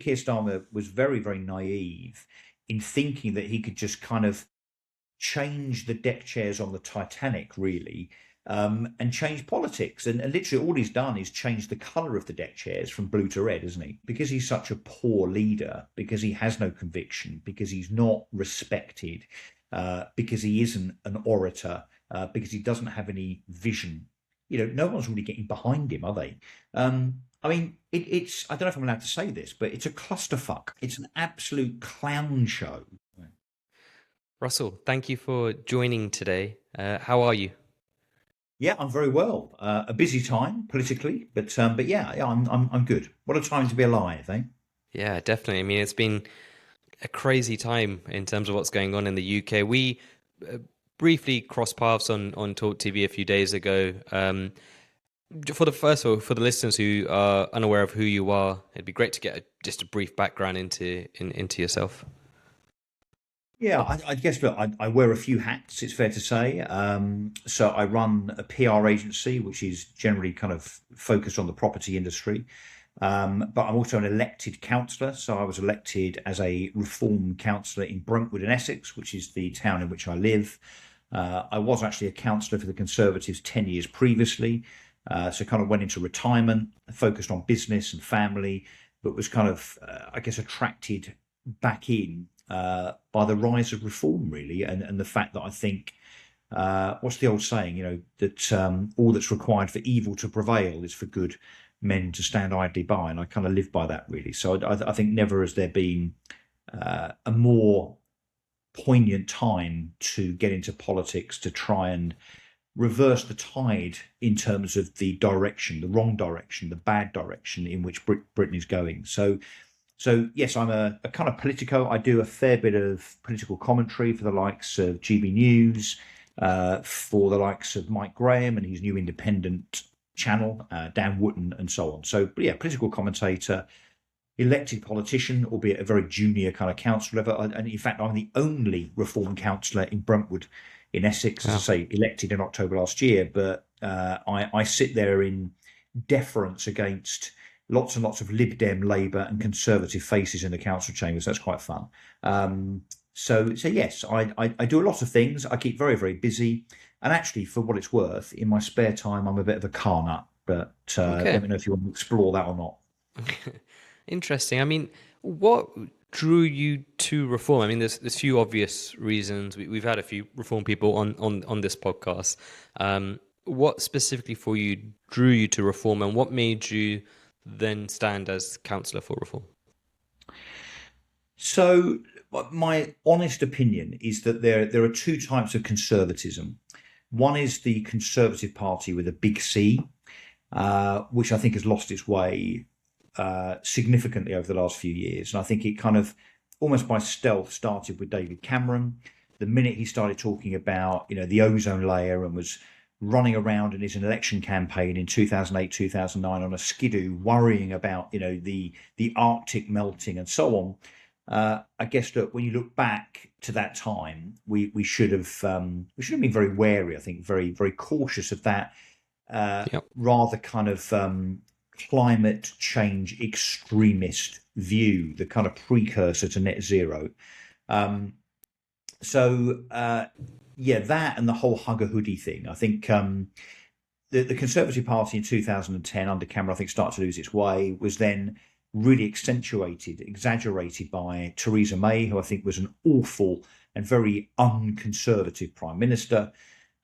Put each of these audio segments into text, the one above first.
Keir Starmer was very, very naive in thinking that he could just kind of change the deck chairs on the Titanic, really, and change politics. And literally all he's done is change the colour of the deck chairs from blue to red, isn't he? Because he's such a poor leader, because he has no conviction, because he's not respected, because he isn't an orator, because he doesn't have any vision. No one's really getting behind him, are they? I mean, it's, I don't know if I'm allowed to say this, but it's a clusterfuck. It's an absolute clown show. Russell, thank you for joining today. How are you? Yeah, I'm very well. A busy time politically, but yeah, I'm good. What a time to be alive, eh? Yeah, definitely. I mean, it's been a crazy time in terms of what's going on in the UK. We uh, briefly crossed paths on Talk TV a few days ago. For the first of all, for the listeners who are unaware of who you are, it'd be great to get just a brief background into yourself. Yeah, I guess, look, I wear a few hats, it's fair to say. So I run a PR agency, which is generally kind of focused on the property industry. But I'm also an elected councillor. So I was elected as a reform councillor in Brentwood in Essex, which is the town in which I live. I was actually a councillor for the Conservatives 10 years previously. So kind of went into retirement, focused on business and family, but was kind of, I guess, attracted back in by the rise of reform, really, and the fact that I think, what's the old saying, that all that's required for evil to prevail is for good men to stand idly by, and I kind of live by that, really. So I think never has there been a more poignant time to get into politics to try and reverse the tide in terms of the direction, the wrong direction, the bad direction in which Britain is going. So yes, I'm a kind of politico. I do a fair bit of political commentary for the likes of GB News, for the likes of Mike Graham and his new independent channel, Dan Wootton, and so on. So yeah, political commentator, elected politician, albeit a very junior kind of councillor. And in fact, I'm the only reform councillor in Brentwood in Essex, as I Wow. say, elected in October last year. But I sit there in deference against lots and lots of Lib Dem, Labour, and Conservative faces in the council chambers. That's quite fun. So yes, I do a lot of things. I keep very, very busy. And actually, for what it's worth, in my spare time, I'm a bit of a car nut. But let Okay. me know if you want to explore that or not. Interesting. I mean, what drew you to reform? I mean, there's few obvious reasons. We've had a few reform people on this podcast. What specifically for you drew you to reform, and what made you then stand as councillor for reform? So, my honest opinion is that there are two types of conservatism. One is the Conservative Party with a big C, which I think has lost its way significantly over the last few years. And I think it kind of almost by stealth started with David Cameron. The minute he started talking about, the ozone layer and was running around in his election campaign in 2008, 2009 on a skidoo, worrying about, the Arctic melting and so on. I guess that when you look back to that time, we should have been very wary. I think very, very cautious of that Yep. rather kind of climate change extremist view, the kind of precursor to net zero. Um, so yeah, that and the whole hugger hoodie thing. I think the Conservative Party in 2010 under Cameron, I think, started to lose its way. Was then really accentuated, exaggerated by Theresa May, who I think was an awful and very unconservative prime minister.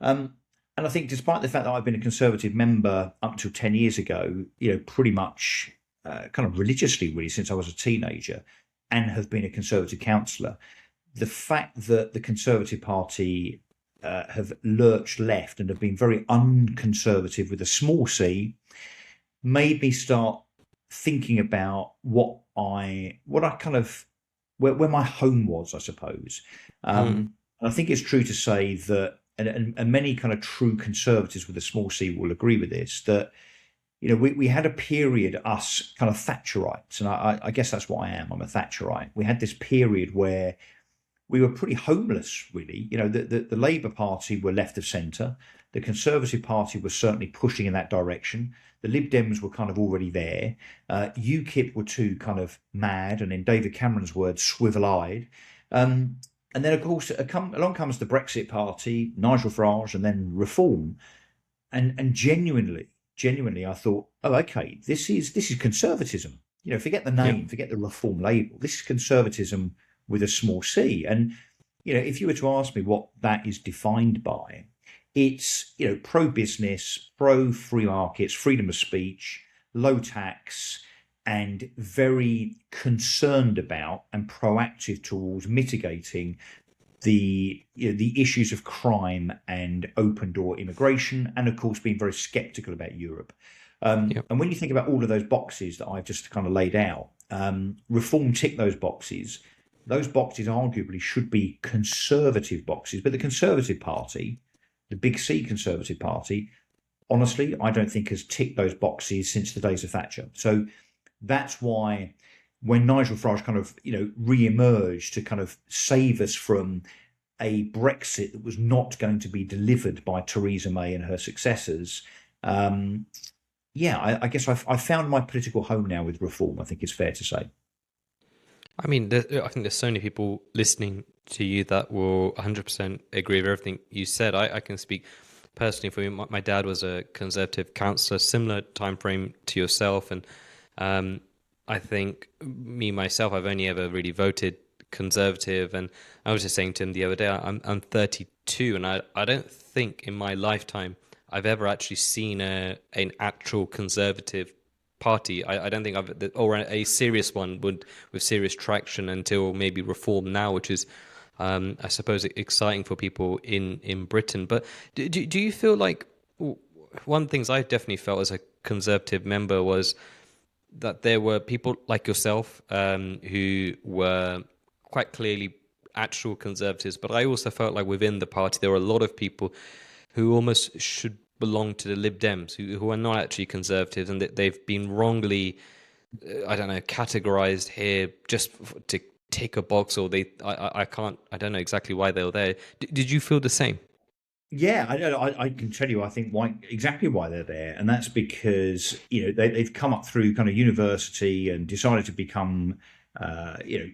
Um, and I think, despite the fact that I've been a Conservative member up until 10 years ago, pretty much kind of religiously, really, since I was a teenager, and have been a Conservative councillor, the fact that the Conservative Party have lurched left and have been very unconservative with a small c made me start thinking about what I kind of where my home was, I suppose. Mm. And I think it's true to say that, and many kind of true conservatives with a small c will agree with this, that we had a period, us kind of Thatcherites, and I guess that's what I am. I'm a Thatcherite. We had this period where we were pretty homeless, really. The Labour Party were left of centre. The Conservative Party was certainly pushing in that direction. The Lib Dems were kind of already there. UKIP were too kind of mad, and in David Cameron's words, swivel-eyed. Um, and then, of course, along comes the Brexit Party, Nigel Farage, and then Reform. And genuinely, I thought, oh, okay, this is conservatism. Forget the Yeah. name, forget the Reform label. This is conservatism with a small c. And if you were to ask me what that is defined by, it's pro business, pro free markets, freedom of speech, low tax, and very concerned about and proactive towards mitigating the issues of crime and open door immigration, and of course being very sceptical about Europe. Yeah. And when you think about all of those boxes that I've just kind of laid out, Reform tick those boxes. Those boxes arguably should be conservative boxes, but the Conservative Party, the big C Conservative Party, honestly, I don't think has ticked those boxes since the days of Thatcher. So that's why when Nigel Farage kind of, re-emerged to kind of save us from a Brexit that was not going to be delivered by Theresa May and her successors, I guess I found my political home now with Reform, I think it's fair to say. I mean, I think there's so many people listening to you that will 100% agree with everything you said. I can speak personally for me. My dad was a Conservative councillor, similar time frame to yourself, and I think me myself, I've only ever really voted Conservative. And I was just saying to him the other day, I'm 32, and I don't think in my lifetime I've ever actually seen an actual Conservative party. I don't think or a serious one would with serious traction until maybe Reform now, which is, I suppose, exciting for people in Britain. But do you feel like one of the things I definitely felt as a Conservative member was that there were people like yourself who were quite clearly actual Conservatives, but I also felt like within the party there were a lot of people who almost should belong to the Lib Dems, who are not actually Conservatives, and that they've been wrongly, I don't know, categorized here just to tick a box, or I don't know exactly why they were there. Did you feel the same? Yeah, I can tell you, I think exactly why they're there, and that's because they've come up through kind of university and decided to become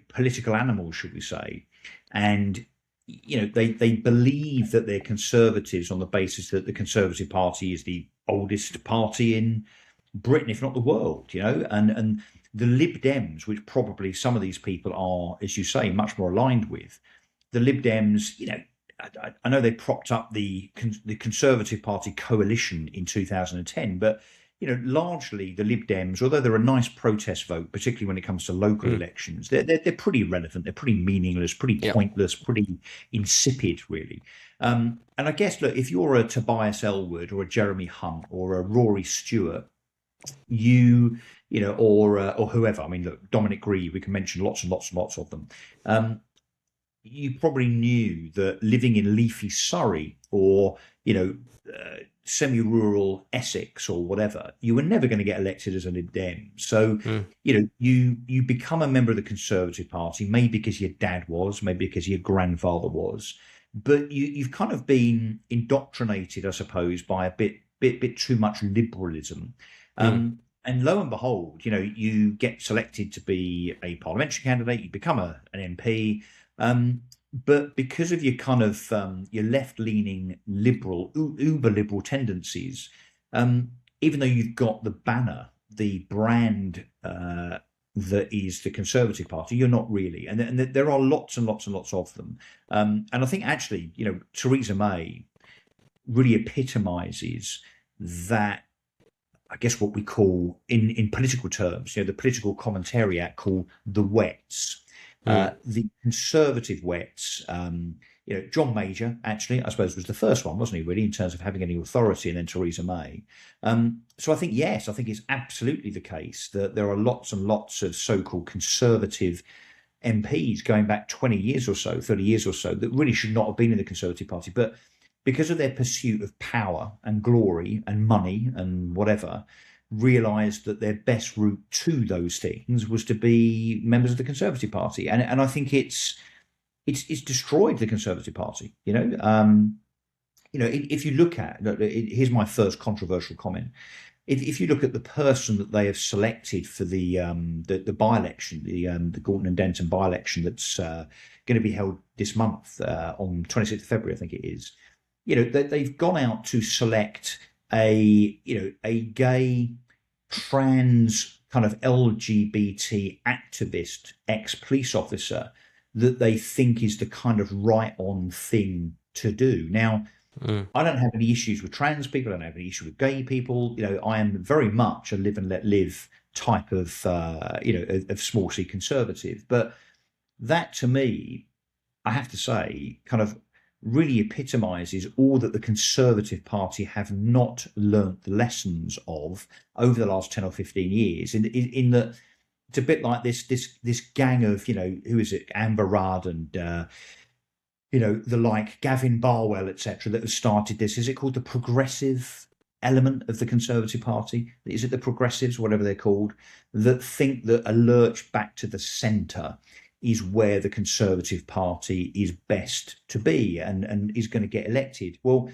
political animals, should we say, and they believe that they're conservatives on the basis that the Conservative Party is the oldest party in Britain, if not the world, and the Lib Dems, which probably some of these people are, as you say, much more aligned with. The Lib Dems, I know they propped up the Conservative Party coalition in 2010, but largely the Lib Dems, although they're a nice protest vote, particularly when it comes to local elections, they're pretty irrelevant, they're pretty meaningless, pretty Yeah. pointless, pretty insipid, really. And I guess, look, if you're a Tobias Ellwood or a Jeremy Hunt or a Rory Stewart, or whoever. I mean, look, Dominic Grieve, we can mention lots and lots and lots of them. You probably knew that living in leafy Surrey or semi-rural Essex or whatever, you were never going to get elected as a Lib Dem. So you become a member of the Conservative Party, maybe because your dad was, maybe because your grandfather was, but you've kind of been indoctrinated, I suppose, by a bit too much liberalism. And lo and behold, you get selected to be a parliamentary candidate, you become an MP. But because of your kind of your left-leaning liberal, uber liberal tendencies, even though you've got the banner, the brand that is the Conservative Party, you're not really. And there are lots and lots and lots of them. And I think actually, Theresa May really epitomises that. I guess what we call in political terms, the political commentariat call the wets. The Conservative wets, John Major, actually, I suppose, was the first one, wasn't he, really, in terms of having any authority, and then Theresa May. So I think, yes, I think it's absolutely the case that there are lots and lots of so-called Conservative MPs going back 20 years or so, 30 years or so, that really should not have been in the Conservative Party. But because of their pursuit of power and glory and money and whatever, realised that their best route to those things was to be members of the Conservative Party. And I think it's it's destroyed the Conservative Party. If you look at, here's my first controversial comment. If you look at the person that they have selected for the by-election, the Gorton and Denton by-election that's going to be held this month on 26th of February, I think it is. They've gone out to select a gay trans kind of LGBT activist ex-police officer that they think is the kind of right on thing to do. Now, Mm. I don't have any issues with trans people. I don't have any issue with gay people. I am very much a live and let live type of, of small c conservative. But that to me, I have to say, kind of really epitomises all that the Conservative Party have not learnt the lessons of over the last 10 or 15 years. In that it's a bit like this gang of, who is it, Amber Rudd and the like Gavin Barwell, etc., that have started this. Is it called the progressive element of the Conservative Party? Is it the progressives, whatever they're called, that think that a lurch back to the centre is where the Conservative Party is best to be and is going to get elected? Well,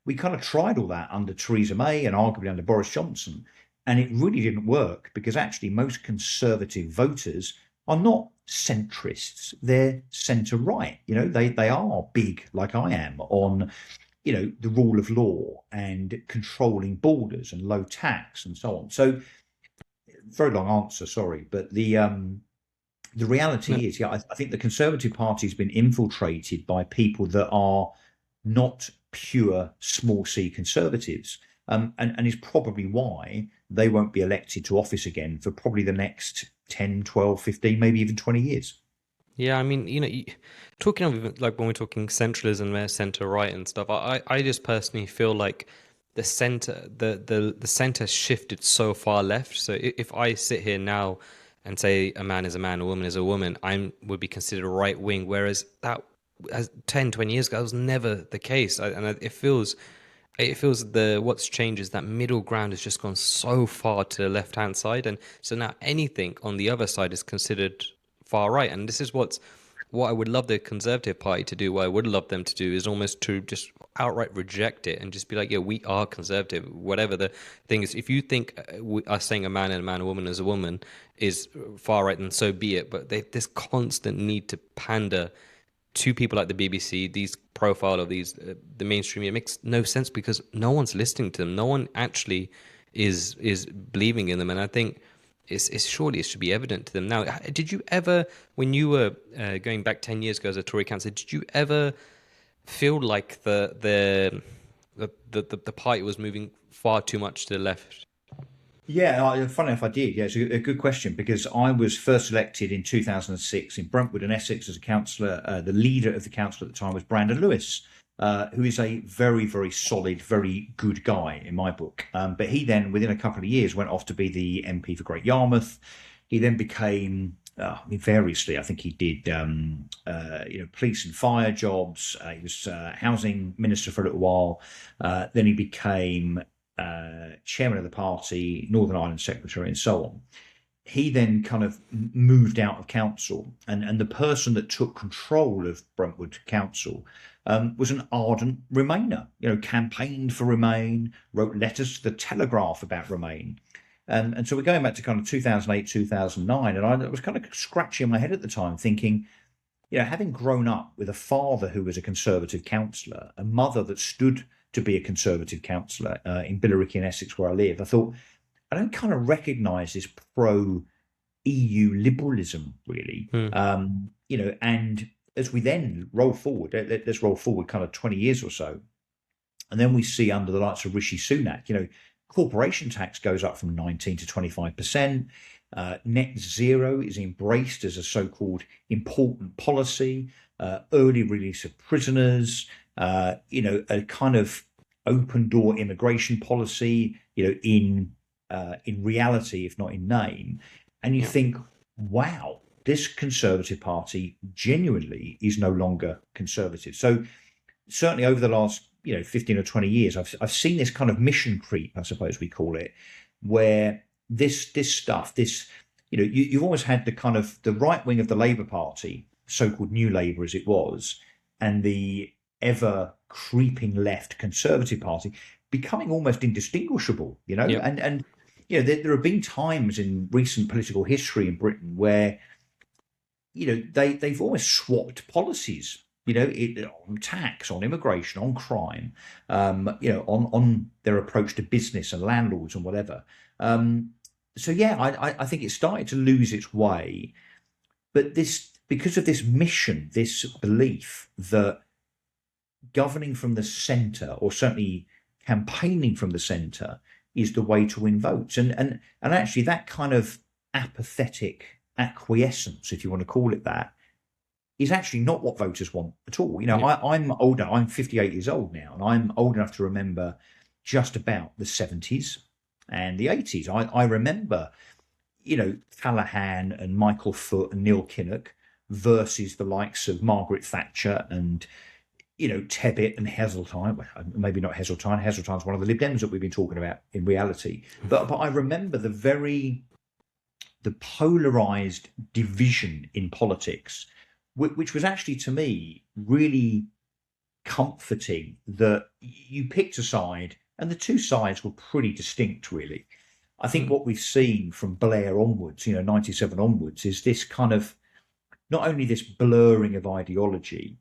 we kind of tried all that under Theresa May and arguably under Boris Johnson, and it really didn't work because actually most Conservative voters are not centrists, they're centre right. They are big, like I am, on the rule of law and controlling borders and low tax and so on. So very long answer, sorry, but the No. reality is, I think the Conservative Party has been infiltrated by people that are not pure small c conservatives, and is probably why they won't be elected to office again for probably the next 10, 12, 15, maybe even 20 years. Yeah, I mean, talking of like when we're talking centralism, there, center right and stuff. I just personally feel like the center shifted so far left. So if I sit here now and say a man is a man, a woman is a woman, I would be considered right wing. Whereas that, as 10, 20 years ago, that was never the case. It feels what's changed is that middle ground has just gone so far to the left hand side, and so now anything on the other side is considered far right. And this is what I would love the Conservative Party to do. What I would love them to do is almost to just outright reject it and just be like, yeah, we are conservative. Whatever the thing is, if you think us saying a man and a man, a woman as a woman is far right, then so be it. But this constant need to pander to people like the BBC, these profile of these the mainstream, it makes no sense because no one's listening to them. No one actually is believing in them, and I think it's surely it should be evident to them. Now, did you ever, when you were going back 10 years ago as a Tory councillor, did you ever feel like the party was moving far too much to the left? Yeah, funny enough, I did. Yeah, it's a good question because I was first elected in 2006 in Brentwood and Essex as a councillor. The leader of the council at the time was Brandon Lewis, who is a very, very solid, very good guy in my book. But he then, within a couple of years, went off to be the MP for Great Yarmouth. He then became, variously, I think he did, police and fire jobs. He was housing minister for a little while. Then he became chairman of the party, Northern Ireland secretary, and so on. He then kind of moved out of council, and the person that took control of Brentwood Council was an ardent Remainer. Campaigned for Remain, wrote letters to the Telegraph about Remain. And so we're going back to kind of 2008, 2009, and I was kind of scratching my head at the time, thinking, having grown up with a father who was a Conservative councillor, a mother that stood to be a Conservative councillor in Billericay in Essex, where I live, I thought, I don't kind of recognise this pro EU liberalism really. Hmm. And as we then roll forward, let's roll forward kind of 20 years or so, and then we see under the likes of Rishi Sunak, corporation tax goes up from 19 to 25%. Net zero is embraced as a so-called important policy. Early release of prisoners. A kind of open door immigration policy. In reality, if not in name. And you Yeah. think, wow, this Conservative Party genuinely is no longer conservative. So certainly over the last 15 or 20 years, I've seen this kind of mission creep, I suppose we call it, where this stuff, you've always had the kind of the right wing of the Labour Party so-called New Labour as it was, and the ever creeping left Conservative Party becoming almost indistinguishable, Yep. and there have been times in recent political history in Britain where they've almost swapped policies. On tax, on immigration, on crime, on their approach to business and landlords and whatever. So yeah, I think it started to lose its way, but this because of this mission, this belief that governing from the centre, or certainly campaigning from the centre, is the way to win votes. And actually, that kind of apathetic acquiescence, if you want to call it that, is actually not what voters want at all. Yep. I'm older. I'm 58 years old now, and I'm old enough to remember just about the 70s and the 80s. I remember, Callaghan and Michael Foot and Neil Kinnock versus the likes of Margaret Thatcher and Tebbit and Heseltine. Well, maybe not Heseltine. Heseltine's one of the Lib Dems that we've been talking about in reality. But I remember the polarized division in politics, which was actually, to me, really comforting, that you picked a side and the two sides were pretty distinct, really. I think what we've seen from Blair onwards, 97 onwards, is this kind of, not only this blurring of ideology,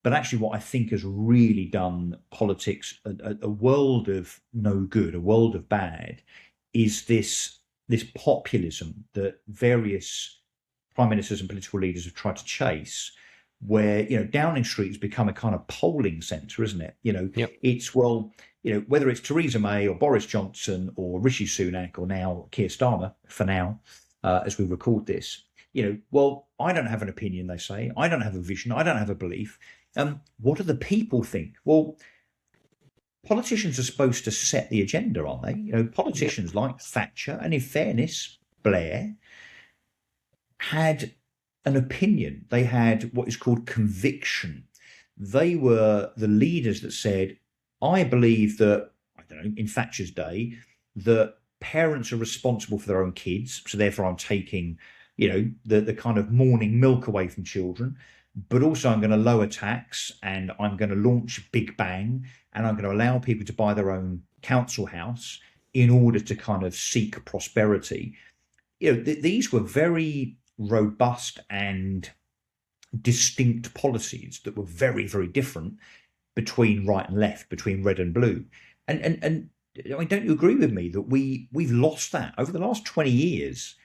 but actually what I think has really done politics a world of no good, a world of bad, is this populism that various prime ministers and political leaders have tried to chase, where Downing Street has become a kind of polling centre, isn't it? Yep. It's, well, whether it's Theresa May or Boris Johnson or Rishi Sunak or now Keir Starmer, for now, as we record this, well, I don't have an opinion, they say. I don't have a vision. I don't have a belief. What do the people think? Well, politicians are supposed to set the agenda, aren't they? Politicians like Thatcher, and in fairness, Blair, had an opinion. They had what is called conviction. They were the leaders that said, I believe that, I don't know, in Thatcher's day, that parents are responsible for their own kids. So therefore I'm taking, the kind of morning milk away from children. But also I'm going to lower tax, and I'm going to launch Big Bang, and I'm going to allow people to buy their own council house in order to kind of seek prosperity. These were very robust and distinct policies that were very, very different between right and left, between red and blue. And I mean, don't you agree with me that we've lost that over the last 20 years?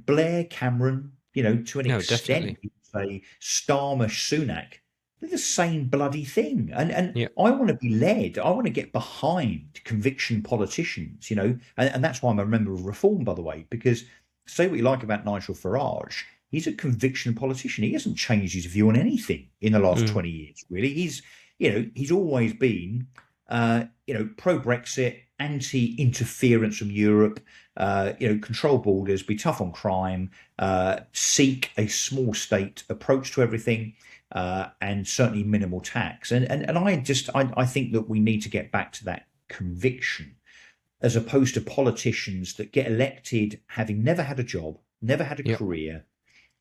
Blair, Cameron, to an No, extent, definitely. say Starmer, Sunak, they're the same bloody thing. And Yeah. I want to be led. I want to get behind conviction politicians, and that's why I'm a member of Reform, by the way, because say what you like about Nigel Farage, he's a conviction politician. He hasn't changed his view on anything in the last 20 years, really. He's always been, pro Brexit, anti interference from Europe, control borders, be tough on crime, seek a small state approach to everything, and certainly minimal tax. And I think that we need to get back to that conviction, as opposed to politicians that get elected having never had a job, never had a Yep. career,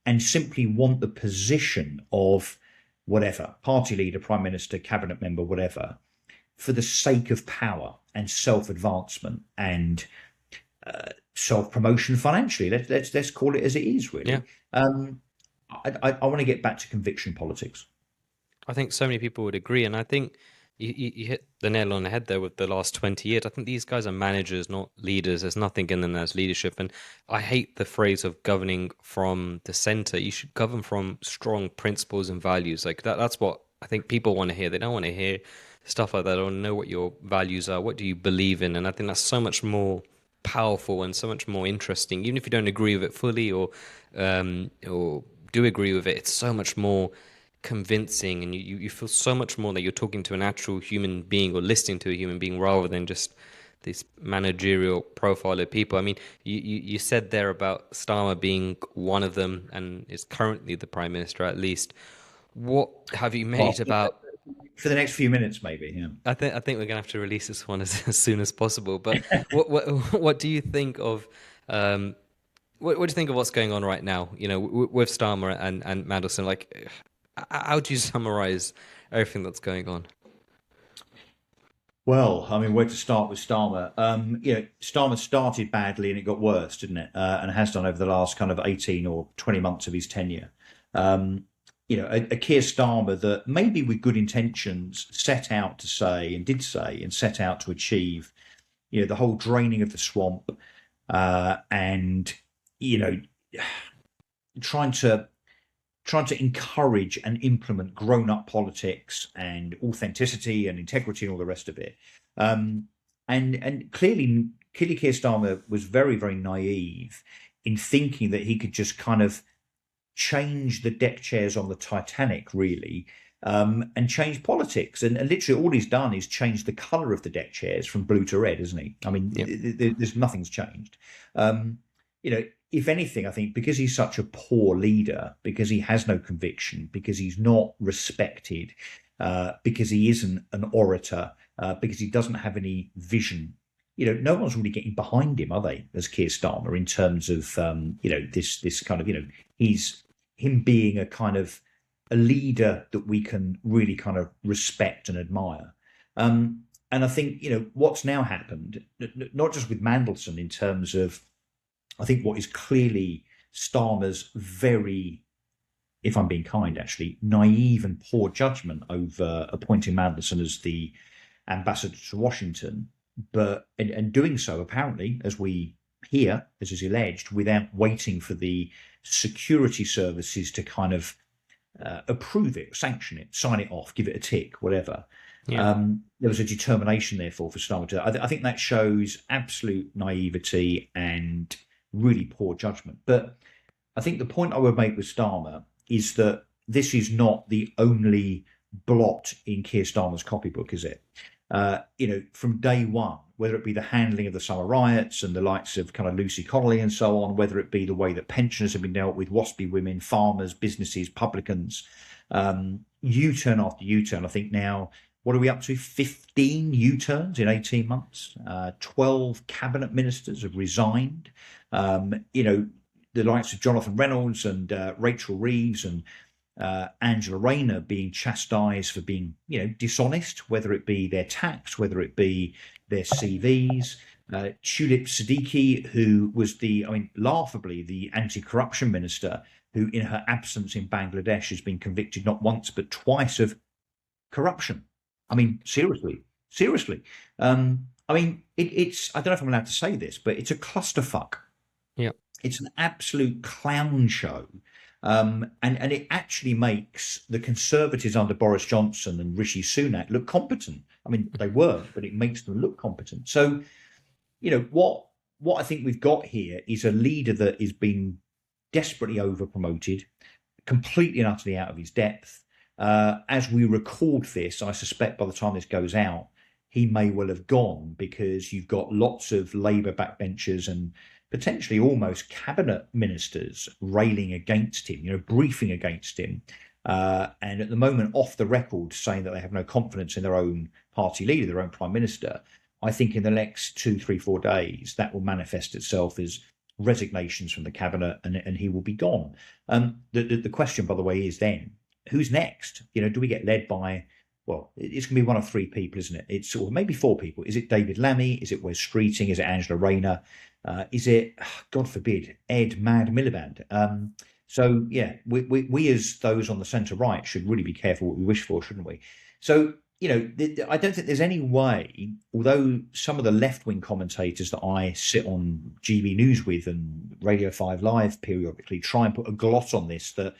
and simply want the position of whatever, party leader, prime minister, cabinet member, whatever, for the sake of power and self-advancement and self-promotion financially. Let's call it as it is, really. Yeah. I want to get back to conviction politics. I think so many people would agree, and I think you hit the nail on the head there with the last 20 years. I think these guys are managers, not leaders. There's nothing in them as leadership, and I hate the phrase of governing from the center. You should govern from strong principles and values. Like that's what I think people want to hear. They don't want to hear stuff like that. They don't know what your values are. What do you believe in? And I think that's so much more powerful and so much more interesting. Even if you don't agree with it fully, or do agree with it, it's so much more convincing, and you feel so much more that you're talking to an actual human being or listening to a human being rather than just this managerial profile of people. I mean, you said there about Starmer being one of them and is currently the prime minister, at least. What have you Well, made about? for the next few minutes, maybe. Yeah. I think we're gonna have to release this one as soon as possible. But what do you think of what do you think of what's going on right now? You know, with Starmer and Mandelson. Like, how do you summarize everything that's going on? Well, I mean, where to start with Starmer? Starmer started badly and it got worse, didn't it? And has done over the last kind of 18 or 20 months of his tenure. Um, a Keir Starmer that maybe with good intentions set out to say and did say and set out to achieve, the whole draining of the swamp, and, you know, trying to encourage and implement grown-up politics and authenticity and integrity and all the rest of it. And clearly, Keir Starmer was very, very naive in thinking that he could just kind of change the deck chairs on the Titanic, really, and change politics. And literally, all he's done is change the colour of the deck chairs from blue to red, isn't he? I mean, Yep. there's nothing's changed. Um, if anything, I think because he's such a poor leader, because he has no conviction, because he's not respected, because he isn't an orator, because he doesn't have any vision. No one's really getting behind him, are they, as Keir Starmer, in terms of this kind of he's him being a kind of a leader that we can really kind of respect and admire. And I think what's now happened, not just with Mandelson in terms of I think what is clearly Starmer's very, if I'm being kind, actually, naive and poor judgment over appointing Mandelson as the ambassador to Washington, but and doing so apparently, as we hear, as is alleged, without waiting for the security services to kind of approve it, sanction it, sign it off, give it a tick, whatever. Yeah. There was a determination, therefore, for Starmer to. I think that shows absolute naivety and really poor judgment. But I think the point I would make with Starmer is that this is not the only blot in Keir Starmer's copybook, is it? From day one, whether it be the handling of the summer riots and the likes of kind of Lucy Connolly and so on, whether it be the way that pensioners have been dealt with, waspy women, farmers, businesses, publicans, U-turn after U-turn. I think now, what are we up to? 15 U-turns in 18 months. 12 cabinet ministers have resigned. The likes of Jonathan Reynolds and Rachel Reeves and Angela Rayner being chastised for being, dishonest, whether it be their tax, whether it be their CVs. Tulip Siddiqui, who was laughably the anti-corruption minister, who in her absence in Bangladesh has been convicted not once but twice of corruption. I mean, seriously. It's, I don't know if I'm allowed to say this, but it's a clusterfuck. Yeah. It's an absolute clown show. And it actually makes the Conservatives under Boris Johnson and Rishi Sunak look competent. I mean, they were, but it makes them look competent. So, what I think we've got here is a leader that is being desperately over promoted, completely and utterly out of his depth. As we record this, I suspect by the time this goes out, he may well have gone because you've got lots of Labour backbenchers and potentially almost cabinet ministers railing against him, briefing against him. And at the moment, off the record, saying that they have no confidence in their own party leader, their own prime minister. I think in the next 2, 3, 4 days, that will manifest itself as resignations from the cabinet and he will be gone. The question, by the way, is then, who's next? Do we get led by, well, it's going to be one of 3 people, isn't it? Or maybe 4 people. Is it David Lammy? Is it Wes Streeting? Is it Angela Rayner? Is it, God forbid, Ed Mad Miliband? So, yeah, we as those on the centre right should really be careful what we wish for, shouldn't we? So, I don't think there's any way, although some of the left-wing commentators that I sit on GB News with and Radio 5 Live periodically try and put a gloss on this, that,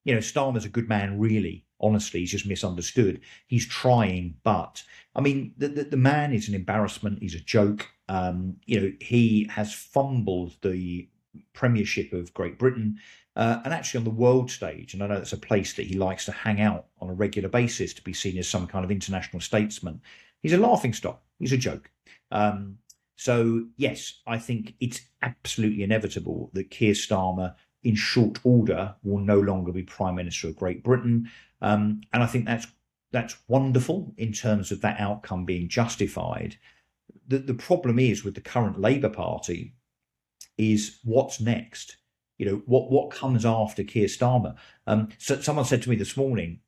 Starmer's a good man, really. Honestly, he's just misunderstood. He's trying, but, I mean, the man is an embarrassment. He's a joke. He has fumbled the premiership of Great Britain and actually on the world stage. And I know that's a place that he likes to hang out on a regular basis to be seen as some kind of international statesman. He's a laughingstock. He's a joke. So, yes, I think it's absolutely inevitable that Keir Starmer, in short order, will no longer be Prime Minister of Great Britain. And I think that's wonderful in terms of that outcome being justified. The problem is with the current Labour Party is what's next. What comes after Keir Starmer. So someone said to me this morning,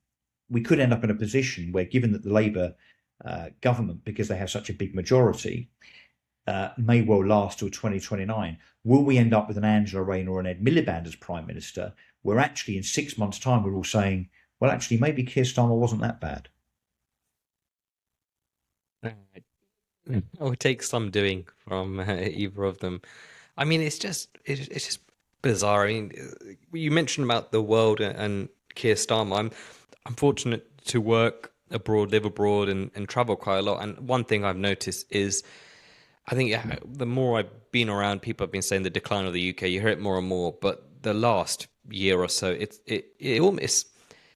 we could end up in a position where, given that the Labour government, because they have such a big majority, may well last till 2029. Will we end up with an Angela Rayner or an Ed Miliband as Prime Minister, where actually in 6 months' time we're all saying, well, actually, maybe Keir Starmer wasn't that bad? It would take some doing from either of them. I mean, it's just bizarre. I mean, you mentioned about the world and Keir Starmer. I'm fortunate to work abroad, live abroad, and travel quite a lot. And one thing I've noticed is, I think, yeah, the more I've been around, people have been saying the decline of the UK. You hear it more and more, but the last year or so,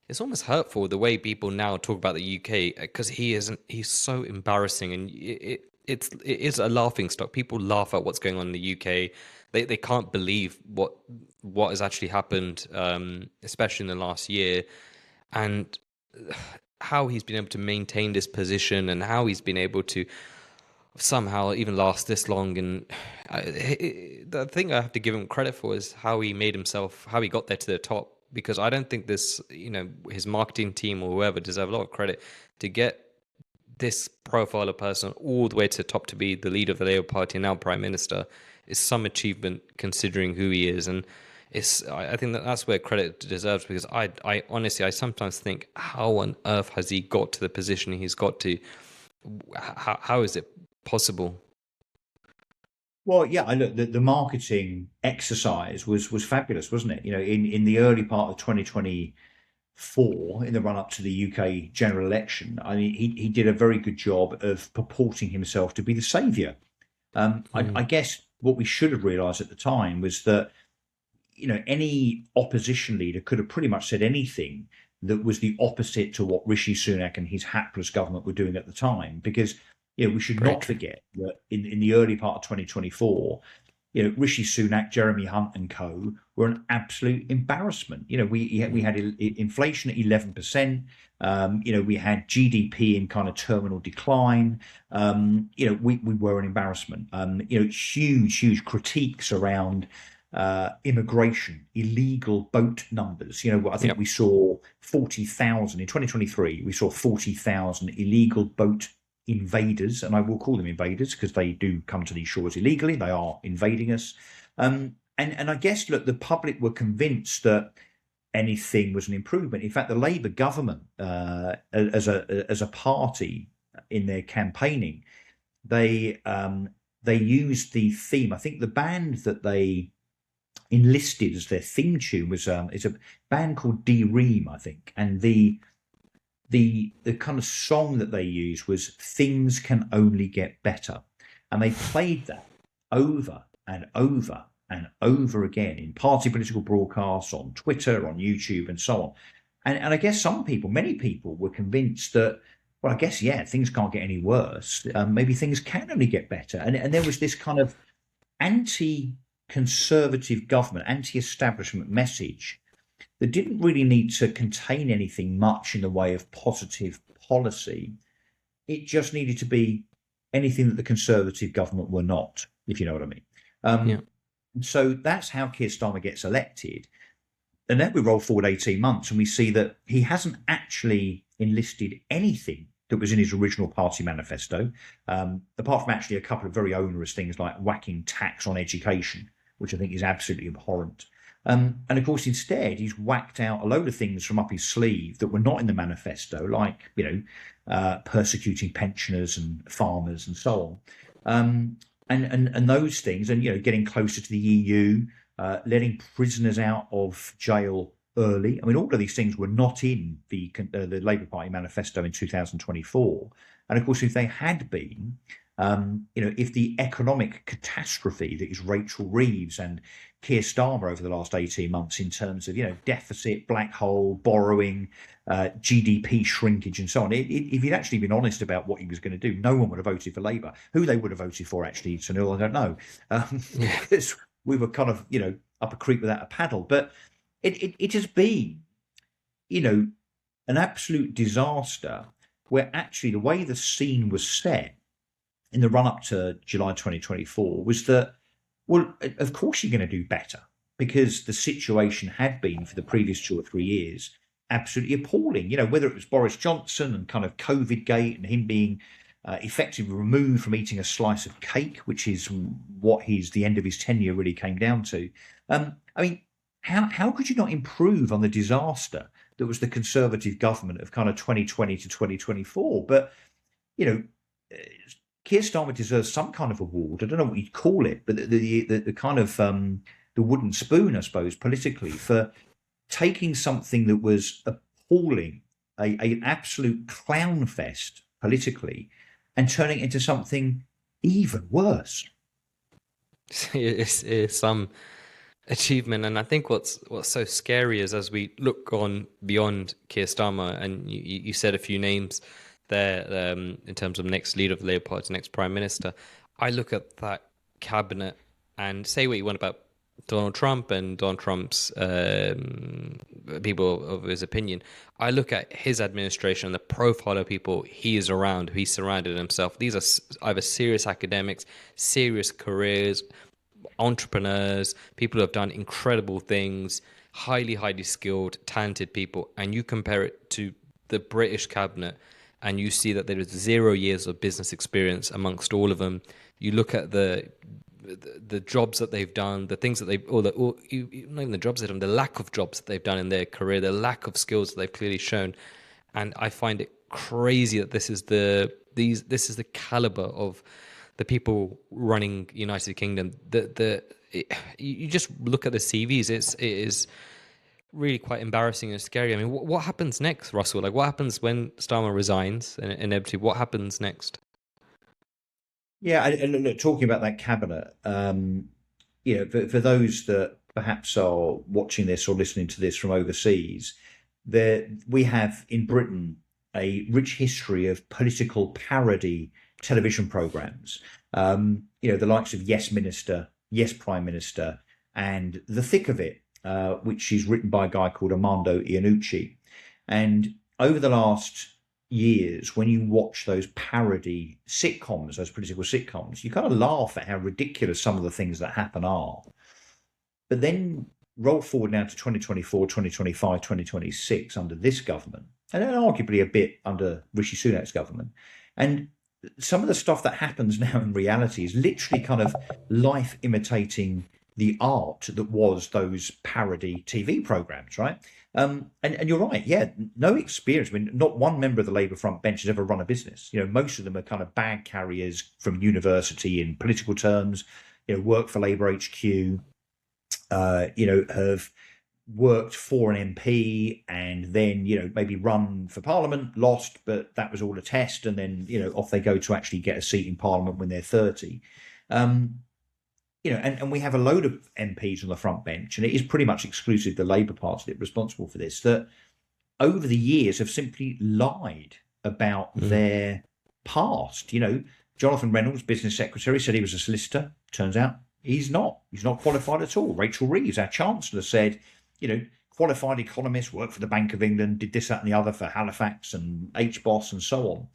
it's almost hurtful the way people now talk about the UK, because he's so embarrassing, and it is a laughing stock. People laugh at what's going on in the UK. They can't believe what has actually happened, especially in the last year, and how he's been able to maintain this position, and how he's been able to somehow even last this long. And the thing I have to give him credit for is how he made himself, how he got there to the top. Because I don't think his marketing team or whoever deserve a lot of credit to get this profile of person all the way to the top to be the leader of the Labour Party and now Prime Minister is some achievement considering who he is. And I think that's where credit deserves, because I honestly, I sometimes think, how on earth has he got to the position he's got to? How is it possible? Well, yeah, look, the marketing exercise was fabulous, wasn't it? In the early part of 2024, in the run up to the UK general election, I mean, he did a very good job of purporting himself to be the saviour. I Mm. guess what we should have realised at the time was that any opposition leader could have pretty much said anything that was the opposite to what Rishi Sunak and his hapless government were doing at the time. Because we should Very not true. forget that in the early part of 2024, Rishi Sunak, Jeremy Hunt, and co were an absolute embarrassment. We Mm. had inflation at 11%. We had GDP in kind of terminal decline. We were an embarrassment. Huge critiques around immigration, illegal boat numbers. I think Yep. we saw 40,000 in 2023. We saw 40,000 illegal boat invaders, and I will call them invaders because they do come to these shores illegally. They are invading us. And I guess, look, the public were convinced that anything was an improvement. In fact, the Labour government, as a party in their campaigning, they used the theme. I think the band that they enlisted as their theme tune was is a band called D Ream, I think, and the kind of song that they used was "Things Can Only Get Better," and they played that over and over and over again in party political broadcasts, on Twitter, on YouTube, and so on. And I guess many people, were convinced that, well, I guess, yeah, things can't get any worse. Maybe things can only get better. And there was this kind of anti-conservative government, anti-establishment message that didn't really need to contain anything much in the way of positive policy. It just needed to be anything that the Conservative government were not, if you know what I mean. Yeah. So that's how Keir Starmer gets elected. And then we roll forward 18 months and we see that he hasn't actually enlisted anything that was in his original party manifesto, apart from actually a couple of very onerous things like whacking tax on education, which I think is absolutely abhorrent. And of course, instead, he's whacked out a load of things from up his sleeve that were not in the manifesto, like, persecuting pensioners and farmers and so on. And those things, and, getting closer to the EU, letting prisoners out of jail early. I mean, all of these things were not in the Labour Party manifesto in 2024. And of course, if they had been, if the economic catastrophe that is Rachel Reeves and Keir Starmer over the last 18 months in terms of, deficit, black hole, borrowing, GDP shrinkage and so on, if he'd actually been honest about what he was going to do, no one would have voted for Labour. Who they would have voted for, actually, Sunil, I don't know. Yeah. Because we were kind of, up a creek without a paddle. But it has been, an absolute disaster, where actually the way the scene was set in the run up to July 2024 was that Well, of course you're going to do better because the situation had been for the previous 2 or 3 years absolutely appalling. Whether it was Boris Johnson and kind of COVID gate and him being effectively removed from eating a slice of cake, which is what the end of his tenure really came down to. I mean, how could you not improve on the disaster that was the Conservative government of kind of 2020 to 2024? But you know, uh, Keir Starmer deserves some kind of award. I don't know what you'd call it, but the kind of the wooden spoon, I suppose, politically for taking something that was appalling, an absolute clown fest politically, and turning it into something even worse. It's some achievement, and I think what's so scary is as we look on beyond Keir Starmer, and you said a few names there in terms of next leader of the Labour Party, next Prime Minister. I look at that cabinet and say what you want about Donald Trump and Donald Trump's people of his opinion. I look at his administration and the profile of people he is around, who he surrounded himself. These are either serious academics, serious careers, entrepreneurs, people who have done incredible things, highly skilled, talented people, and you compare it to the British cabinet, and you see that there is 0 years of business experience amongst all of them. You look at the jobs that they've done, the things that they've, not even the jobs they've done, the lack of jobs that they've done in their career, the lack of skills that they've clearly shown, and I find it crazy that this is the caliber of the people running United Kingdom. You just look at the CVs. It is really quite embarrassing and scary. I mean, what happens next, Russell? Like, what happens when Starmer resigns and inevitably what happens next? Yeah, and look, talking about that cabinet, for those that perhaps are watching this or listening to this from overseas, we have in Britain a rich history of political parody television programs. The likes of Yes Minister, Yes Prime Minister, and The Thick of It, which is written by a guy called Armando Iannucci. And over the last years, when you watch those parody sitcoms, those political sitcoms, you kind of laugh at how ridiculous some of the things that happen are. But then roll forward now to 2024, 2025, 2026 under this government, and then arguably a bit under Rishi Sunak's government. And some of the stuff that happens now in reality is literally kind of life imitating the art that was those parody TV programs, right? And you're right, yeah, no experience. I mean, not one member of the Labour front bench has ever run a business. Most of them are kind of bag carriers from university in political terms. Work for Labour HQ. Have worked for an MP and then, maybe run for Parliament, lost, but that was all a test. And then, off they go to actually get a seat in Parliament when they're 30. And we have a load of MPs on the front bench, and it is pretty much exclusive the Labour Party that are responsible for this, that over the years have simply lied about their past. Jonathan Reynolds, business secretary, said he was a solicitor. Turns out he's not. He's not qualified at all. Rachel Reeves, our chancellor, said, qualified economist, worked for the Bank of England, did this, that, and the other for Halifax and HBOS and so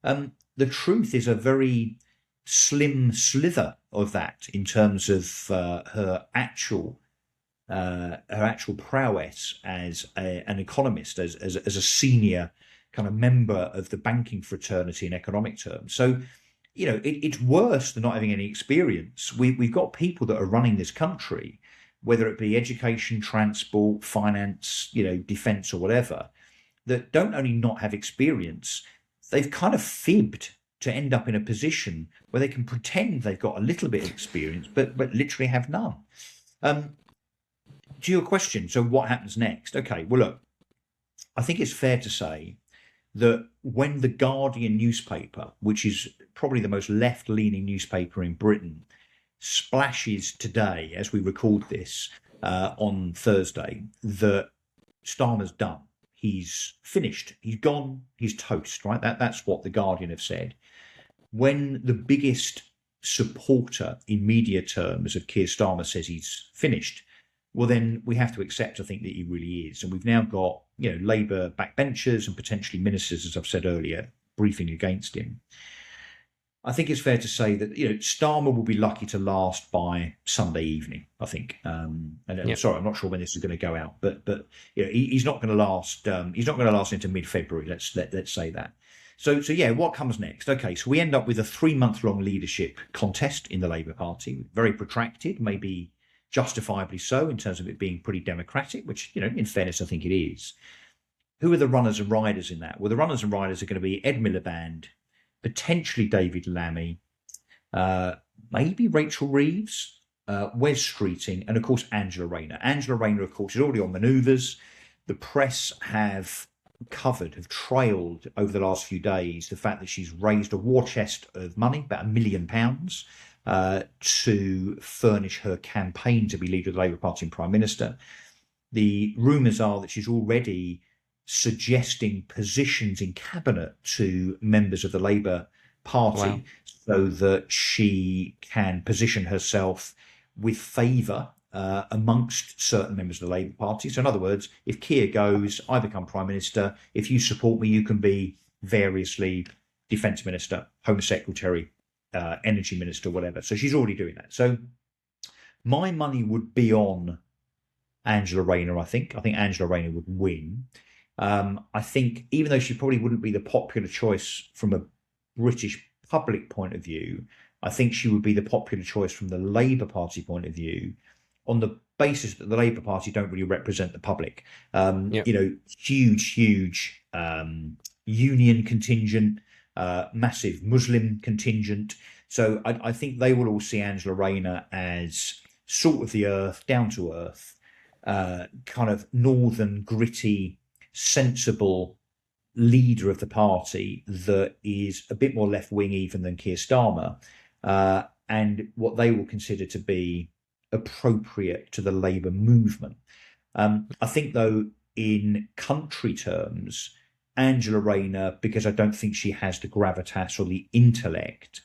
on. The truth is a very slim slither of that in terms of her actual prowess as an economist, as a senior kind of member of the banking fraternity in economic terms. So, it's worse than not having any experience. We've got people that are running this country, whether it be education, transport, finance, defence or whatever, that don't only not have experience, they've kind of fibbed to end up in a position where they can pretend they've got a little bit of experience, but literally have none. To your question, so what happens next? Okay, well, look, I think it's fair to say that when the Guardian newspaper, which is probably the most left-leaning newspaper in Britain, splashes today, as we record this on Thursday, that Starmer's done. He's finished. He's gone. He's toast, right? That's what the Guardian have said. When the biggest supporter in media terms of Keir Starmer says he's finished, well, then we have to accept, I think, that he really is. And we've now got, Labour backbenchers and potentially ministers, as I've said earlier, briefing against him. I think it's fair to say that Starmer will be lucky to last by Sunday evening. I think, and Yeah. sorry, I'm not sure when this is going to go out, but he's not going to last. He's not going to last into mid-February. Let's say that. So yeah, what comes next? Okay, so we end up with a 3 month long leadership contest in the Labour Party, very protracted, maybe justifiably so in terms of it being pretty democratic, which in fairness, I think it is. Who are the runners and riders in that? Well, the runners and riders are going to be Ed Miliband, potentially David Lammy, uh, maybe Rachel Reeves, Wes Streeting, and of course Angela Rayner. Angela Rayner, of course, is already on manoeuvres. The press have trailed over the last few days the fact that she's raised a war chest of money, about £1 million, to furnish her campaign to be leader of the Labour Party and Prime Minister. The rumours are that she's already suggesting positions in cabinet to members of the Labour Wow. Party so that she can position herself with favour amongst certain members of the Labour Party. So, in other words, if Keir goes, I become Prime Minister. If you support me, you can be variously Defence Minister, Home Secretary, Energy Minister, whatever. So she's already doing that. So my money would be on Angela Rayner. I think Angela Rayner would win. I think even though she probably wouldn't be the popular choice from a British public point of view, I think she would be the popular choice from the Labour Party point of view, on the basis that the Labour Party don't really represent the public. Yeah. Huge union contingent, massive Muslim contingent. So I think they will all see Angela Rayner as salt of the earth, down to earth, kind of northern, gritty, sensible leader of the party that is a bit more left wing even than Keir Starmer, and what they will consider to be appropriate to the Labour movement. I think, though, in country terms, Angela Rayner, because I don't think she has the gravitas or the intellect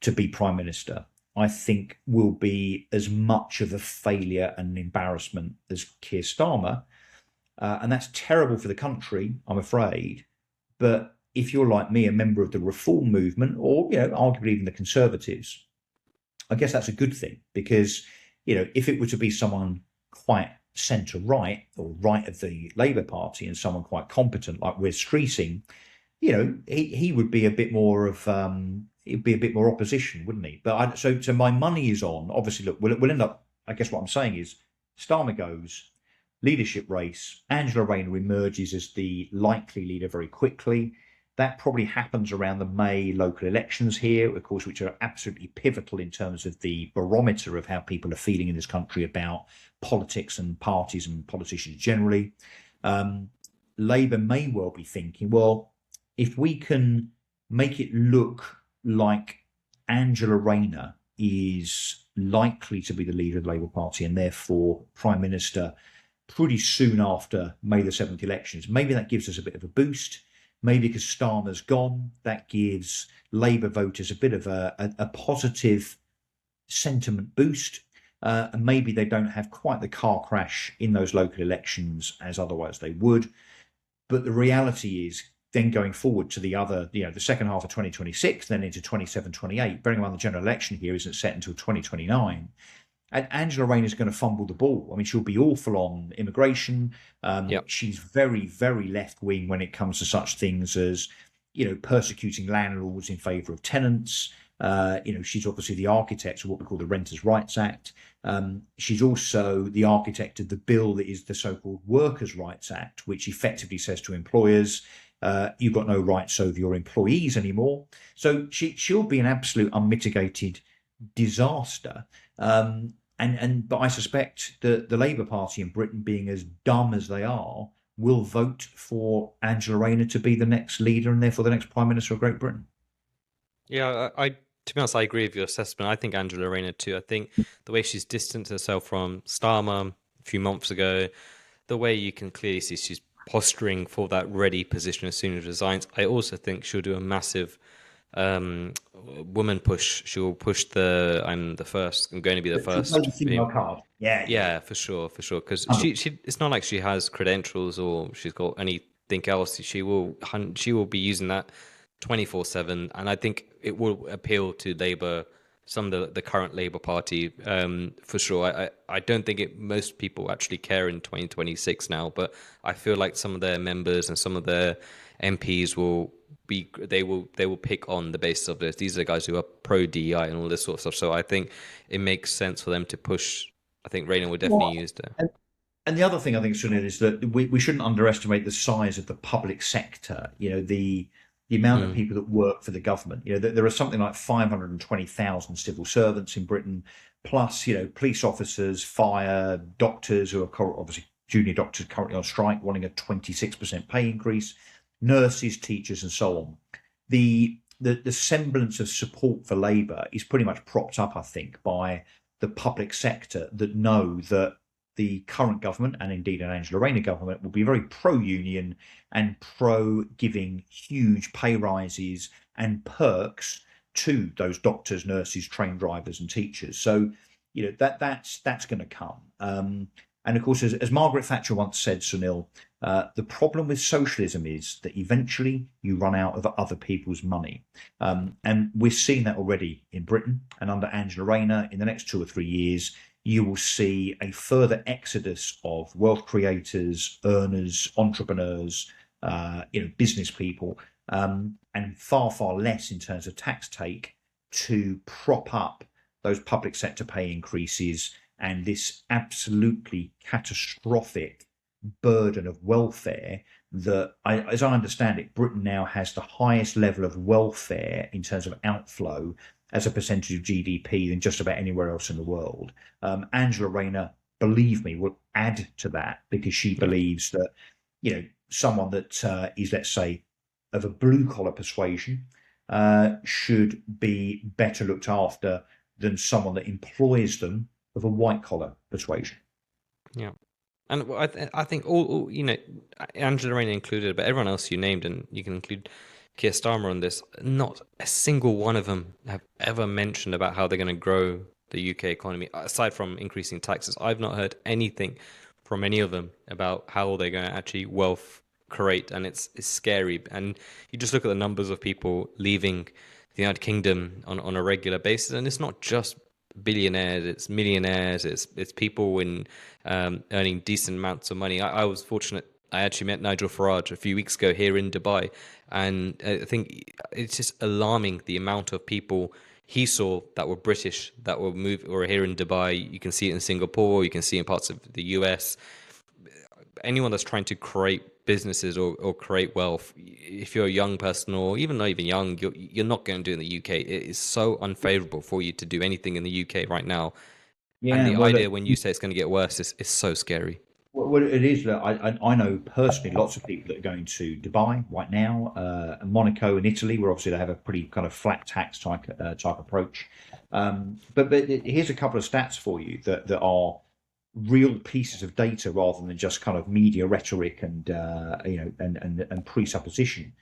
to be Prime Minister, I think will be as much of a failure and an embarrassment as Keir Starmer. And that's terrible for the country, I'm afraid. But if you're like me, a member of the reform movement, or arguably even the Conservatives, I guess that's a good thing because if it were to be someone quite centre right or right of the Labour Party and someone quite competent like Wes Streeting, he would be a bit more of it'd be a bit more opposition, wouldn't he? But so my money is on. Obviously, look, we'll end up. I guess what I'm saying is Starmer goes, leadership race. Angela Rayner emerges as the likely leader very quickly. That probably happens around the May local elections here, of course, which are absolutely pivotal in terms of the barometer of how people are feeling in this country about politics and parties and politicians generally. Labour may well be thinking, well, if we can make it look like Angela Rayner is likely to be the leader of the Labour Party and therefore Prime Minister pretty soon after May the 7th elections, maybe that gives us a bit of a boost. Maybe because Starmer's gone, that gives Labour voters a bit of a positive sentiment boost. And maybe they don't have quite the car crash in those local elections as otherwise they would. But the reality is, then going forward to the second half of 2026, then into 27, 28, bearing in mind the general election here isn't set until 2029. And Angela Rayner is going to fumble the ball. I mean, she'll be awful on immigration. Yeah. She's very, very left wing when it comes to such things as, persecuting landlords in favour of tenants. She's obviously the architect of what we call the Renters' Rights Act. She's also the architect of the bill that is the so-called Workers' Rights Act, which effectively says to employers, you've got no rights over your employees anymore. So she'll be an absolute unmitigated disaster. But I suspect that the Labour Party in Britain, being as dumb as they are, will vote for Angela Rayner to be the next leader and therefore the next Prime Minister of Great Britain. Yeah, I to be honest, I agree with your assessment. I think Angela Rayner too. I think the way she's distanced herself from Starmer a few months ago, the way you can clearly see she's posturing for that ready position as soon as resigns. I also think she'll do a massive woman push. She'll push the I'm the first. I'm going to be the She'll play first. the female card. Yeah, yeah. Yeah, for sure, for sure. Because she it's not like she has credentials or she's got anything else. She will be using that 24/7, and I think it will appeal to Labour, some of the current Labour Party, for sure. I don't think most people actually care in 2026 now, but I feel like some of their members and some of their MPs they will pick on the basis of this. These are the guys who are pro DEI and all this sort of stuff. So I think it makes sense for them to push. I think Reagan will definitely use that. And the other thing I think, Sunil, is that we shouldn't underestimate the size of the public sector. The amount of people that work for the government. There are something like 520,000 civil servants in Britain, plus police officers, fire, doctors who are obviously junior doctors currently on strike, wanting a 26% pay increase, nurses, teachers, and so on. The semblance of support for Labour is pretty much propped up, I think, by the public sector that know that the current government, and indeed an Angela Rayner government, will be very pro-union and pro-giving huge pay rises and perks to those doctors, nurses, train drivers, and teachers. So, that's going to come. And of course, as Margaret Thatcher once said, Sunil, the problem with socialism is that eventually you run out of other people's money. And we're seeing that already in Britain. And under Angela Rayner, in the next 2 or 3 years, you will see a further exodus of wealth creators, earners, entrepreneurs, business people, and far, far less in terms of tax take to prop up those public sector pay increases and this absolutely catastrophic burden of welfare that, as I understand it, Britain now has the highest level of welfare in terms of outflow as a percentage of GDP than just about anywhere else in the world. Angela Rayner, believe me, will add to that because she believes that, someone that is, let's say, of a blue collar persuasion should be better looked after than someone that employs them of a white collar persuasion. Yeah. And I think all Angela Rayner included, but everyone else you named, and you can include Keir Starmer on this, not a single one of them have ever mentioned about how they're going to grow the UK economy, aside from increasing taxes. I've not heard anything from any of them about how they're going to actually wealth create, and it's scary. And you just look at the numbers of people leaving the United Kingdom on a regular basis, and it's not just billionaires, it's millionaires, it's people in earning decent amounts of money. I was fortunate. I actually met Nigel Farage a few weeks ago here in Dubai, and I think it's just alarming the amount of people he saw that were British that were moved or here in Dubai. You can see it in Singapore, you can see it in parts of the US. Anyone that's trying to create businesses or create wealth, if you're a young person or even not even young, you're not going to do it in the UK. It is so unfavorable for you to do anything in the UK right now. Yeah, and the idea when you say it's going to get worse is so scary. Well, it is that I know personally lots of people that are going to Dubai right now, and Monaco and Italy, where obviously they have a pretty kind of flat tax type approach. But here's a couple of stats for you that are real pieces of data rather than just kind of media rhetoric and and presupposition.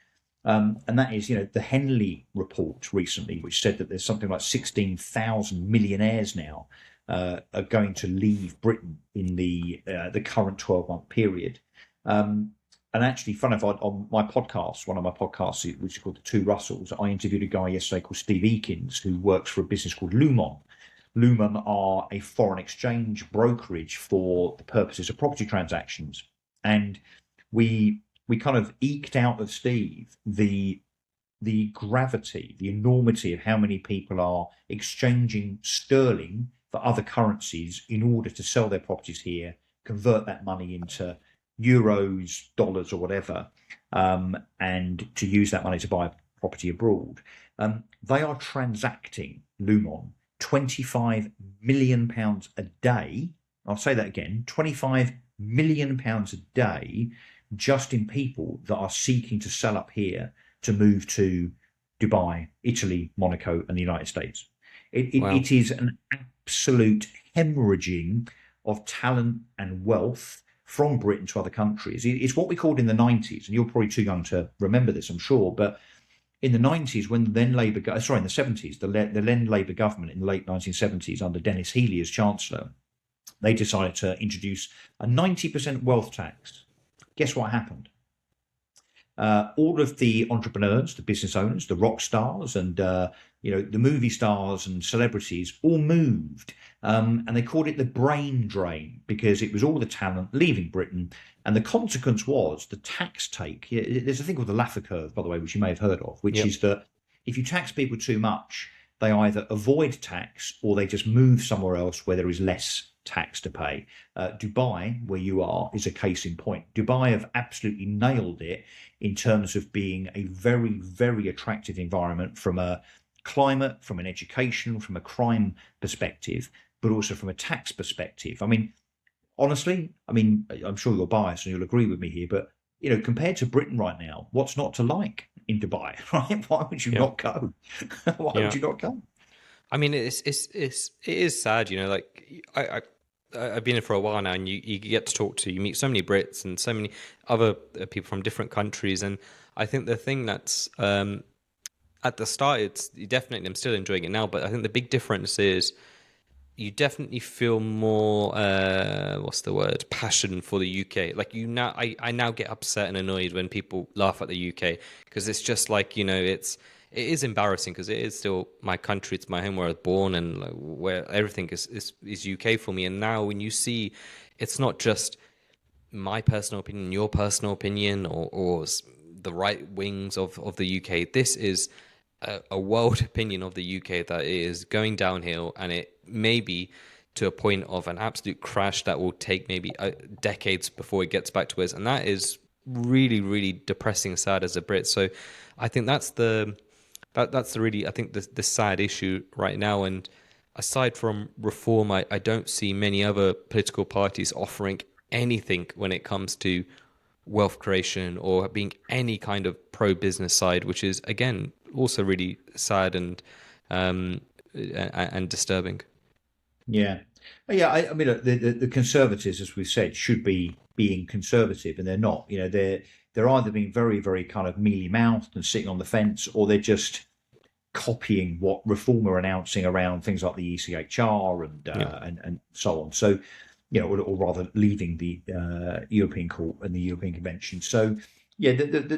And that is, the Henley report recently, which said that there's something like 16,000 millionaires now are going to leave Britain in the current 12-month period. And actually, fun enough, on my podcast, one of my podcasts, which is called The Two Russells, I interviewed a guy yesterday called Steve Eakins, who works for a business called Lumon. Lumon are a foreign exchange brokerage for the purposes of property transactions. And we kind of eked out of Steve the gravity, the enormity of how many people are exchanging sterling for other currencies in order to sell their properties here, convert that money into euros, dollars, or whatever, and to use that money to buy property abroad. They are transacting, Lumon, £25 million a day. I'll say that again, £25 million a day, just in people that are seeking to sell up here to move to Dubai, Italy, Monaco, and the United States. It is an absolute hemorrhaging of talent and wealth from Britain to other countries. It's what we called in the 90s, and you're probably too young to remember this, I'm sure, but in the 90s, when the then in the 70s, the then Labour government in the late 1970s under Dennis Healey as Chancellor, they decided to introduce a 90% wealth tax. Guess what happened? all of the entrepreneurs, the business owners, the rock stars, and the movie stars and celebrities all moved, and they called it the brain drain because it was all the talent leaving Britain. And the consequence was the tax take. There's a thing called the Laffer curve, by the way, which you may have heard of, which Yep. is that if you tax people too much, they either avoid tax or they just move somewhere else where there is less tax to pay. Dubai, where you are, is a case in point. Dubai have absolutely nailed it in terms of being a very, very attractive environment from a climate, from an education, from a crime perspective, but also from a tax perspective. I mean, honestly, I'm sure you're biased and you'll agree with me here, but compared to Britain right now, what's not to like in Dubai, right? Why would you Yeah. not go? Why would Yeah. you not go? I mean, it is sad, like I've been here for a while now, and you get to talk to, you meet so many Brits and so many other people from different countries, and I think the thing that's at the start, it's definitely, I'm still enjoying it now, but I think the big difference is you definitely feel more what's the word, passion for the UK. Like I now get upset and annoyed when people laugh at the UK, because it's just like, it is embarrassing because it is still my country, it's my home where I was born, and like, where everything is UK for me. And now when you see it's not just my personal opinion, your personal opinion, or the right wings of the UK. This is a world opinion of the UK that is going downhill, and it may be to a point of an absolute crash that will take maybe decades before it gets back to us. And that is really, really depressing and sad as a Brit. So I think that's the really, I think the sad issue right now. And aside from reform, I don't see many other political parties offering anything when it comes to wealth creation or being any kind of pro-business side, which is again also really sad and disturbing. Yeah. Yeah, I mean, look, the Conservatives, as we've said, should be being conservative, and they're not. They're either being very, very kind of mealy mouthed and sitting on the fence, or they're just copying what Reform are announcing around things like the ECHR Yeah. and so on. So, or rather, leaving the European Court and the European Convention. So, yeah,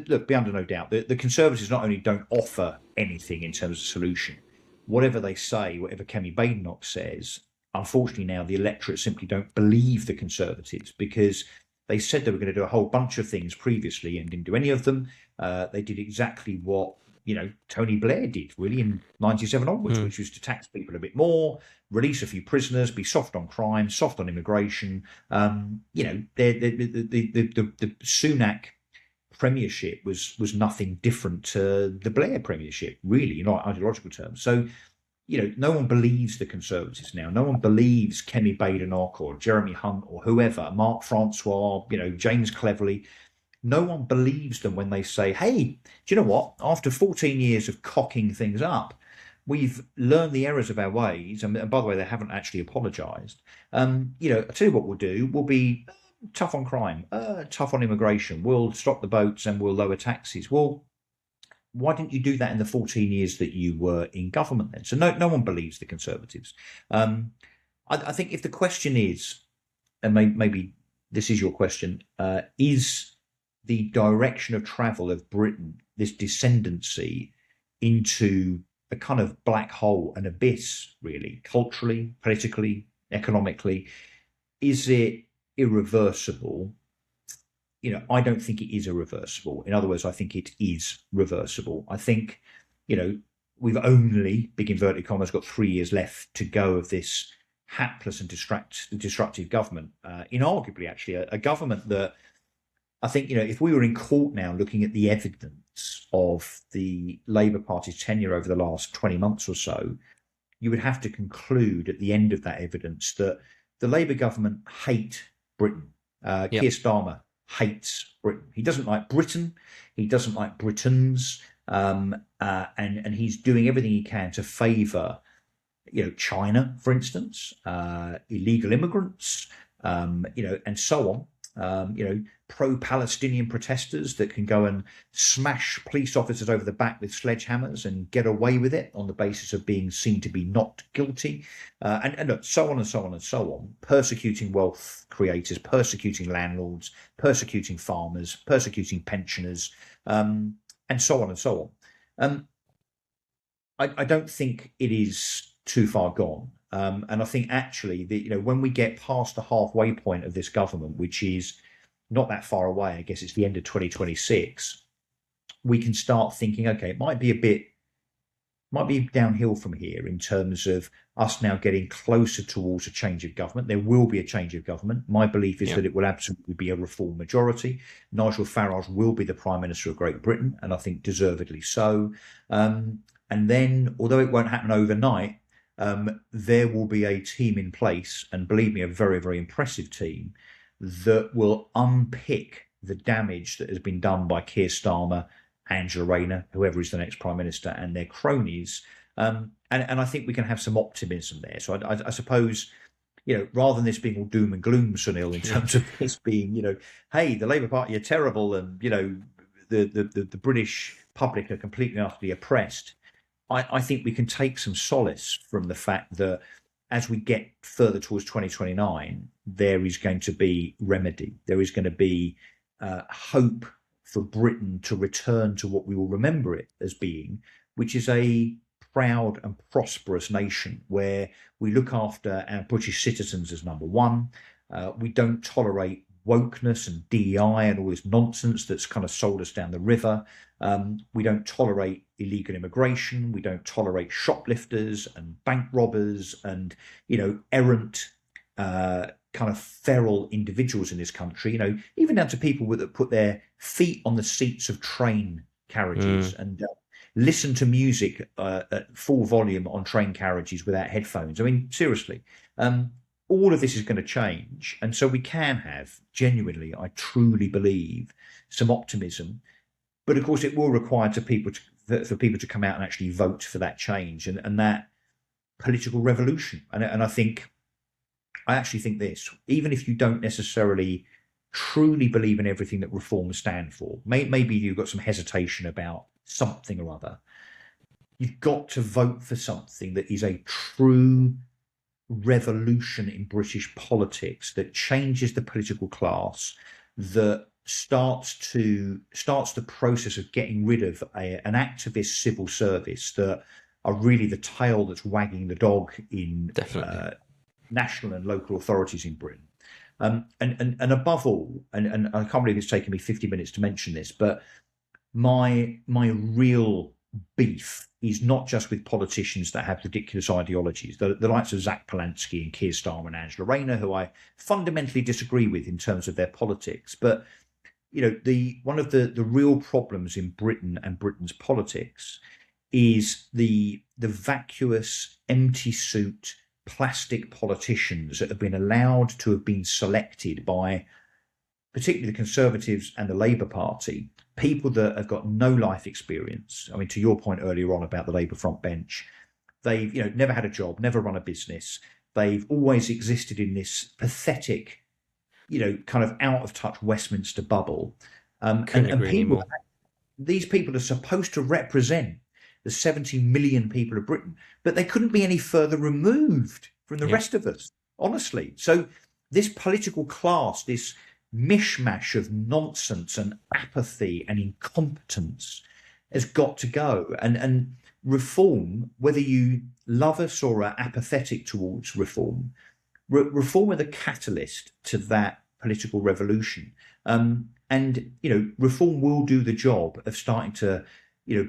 look, be under no doubt, the Conservatives not only don't offer anything in terms of solution, whatever they say, whatever Kemi Badenoch says, unfortunately now the electorate simply don't believe the Conservatives because they said they were going to do a whole bunch of things previously and didn't do any of them. They did exactly what Tony Blair did really in '97 onwards, Mm. which was to tax people a bit more, release a few prisoners, be soft on crime, soft on immigration. The Sunak premiership was nothing different to the Blair premiership, really, in ideological terms. So, no one believes the Conservatives now. No one believes Kemi Badenoch or Jeremy Hunt or whoever, Mark Francois, James Cleverly. No one believes them when they say, hey, do you know what? After 14 years of cocking things up, we've learned the errors of our ways. And by the way, they haven't actually apologised. I'll tell you what we'll do. We'll be tough on crime, tough on immigration. We'll stop the boats and we'll lower taxes. Well, why didn't you do that in the 14 years that you were in government then? So no one believes the Conservatives. I think if the question is, and maybe this is your question, is the direction of travel of Britain this descendancy into a kind of black hole, an abyss, really, culturally, politically, economically? Is it irreversible? I don't think it is irreversible. In other words, I think it is reversible. I think, we've only, big inverted commas, got 3 years left to go of this hapless and destructive government. Inarguably, actually, a government that I think, if we were in court now looking at the evidence of the Labour Party's tenure over the last 20 months or so, you would have to conclude at the end of that evidence that the Labour government hate Britain. Keir Yep. Starmer hates Britain. He doesn't like Britain. He doesn't like Britons. And he's doing everything he can to favour, China, for instance, illegal immigrants, and so on. pro-Palestinian protesters that can go and smash police officers over the back with sledgehammers and get away with it on the basis of being seen to be not guilty, and look, so on and so on and so on, persecuting wealth creators, persecuting landlords, persecuting farmers, persecuting pensioners, and so on and so on. I don't think it is too far gone. And I think actually, when we get past the halfway point of this government, which is not that far away, I guess it's the end of 2026, we can start thinking, okay, it might be downhill from here in terms of us now getting closer towards a change of government. There will be a change of government. My belief is that it will absolutely be a reform majority. Nigel Farage will be the Prime Minister of Great Britain, and I think deservedly so. And then, although it won't happen overnight, there will be a team in place, and believe me, a very, very impressive team, that will unpick the damage that has been done by Keir Starmer, Angela Rayner, whoever is the next Prime Minister, and their cronies. And I think we can have some optimism there. So I suppose, rather than this being all doom and gloom, Sunil, in terms of this being, hey, the Labour Party are terrible and, the British public are completely and utterly oppressed, I think we can take some solace from the fact that as we get further towards 2029, there is going to be remedy. There is going to be hope for Britain to return to what we will remember it as being, which is a proud and prosperous nation where we look after our British citizens as number one. We don't tolerate wokeness and DEI and all this nonsense that's kind of sold us down the river. We don't tolerate illegal immigration. We don't tolerate shoplifters and bank robbers and, errant kind of feral individuals in this country, even down to people that put their feet on the seats of train carriages and listen to music at full volume on train carriages without headphones. I mean, seriously, all of this is going to change. And so we can have, genuinely, I truly believe, some optimism. But of course, it will require for people to come out and actually vote for that change and that political revolution. And I actually think this, even if you don't necessarily truly believe in everything that reforms stand for, maybe you've got some hesitation about something or other, you've got to vote for something that is a true revolution in British politics, that changes the political class, that starts the process of getting rid of an activist civil service that are really the tail that's wagging the dog in national and local authorities in Britain. And above all, and I can't believe it's taken me 50 minutes to mention this, but my real beef is not just with politicians that have ridiculous ideologies, the likes of Zach Polansky and Keir Starmer and Angela Rayner, who I fundamentally disagree with in terms of their politics. But one of the real problems in Britain and Britain's politics is the vacuous, empty suit, plastic politicians that have been allowed to have been selected by particularly the Conservatives and the Labour Party, people that have got no life experience. I mean, to your point earlier on about the Labour front bench, they've never had a job, never run a business. They've always existed in this pathetic, kind of out of touch Westminster bubble. And people, these people are supposed to represent the 70 million people of Britain, but they couldn't be any further removed from the rest of us, honestly. So this political class, this mishmash of nonsense and apathy and incompetence has got to go. And reform, whether you love us or are apathetic towards reform, reform are the catalyst to that political revolution. And reform will do the job of starting to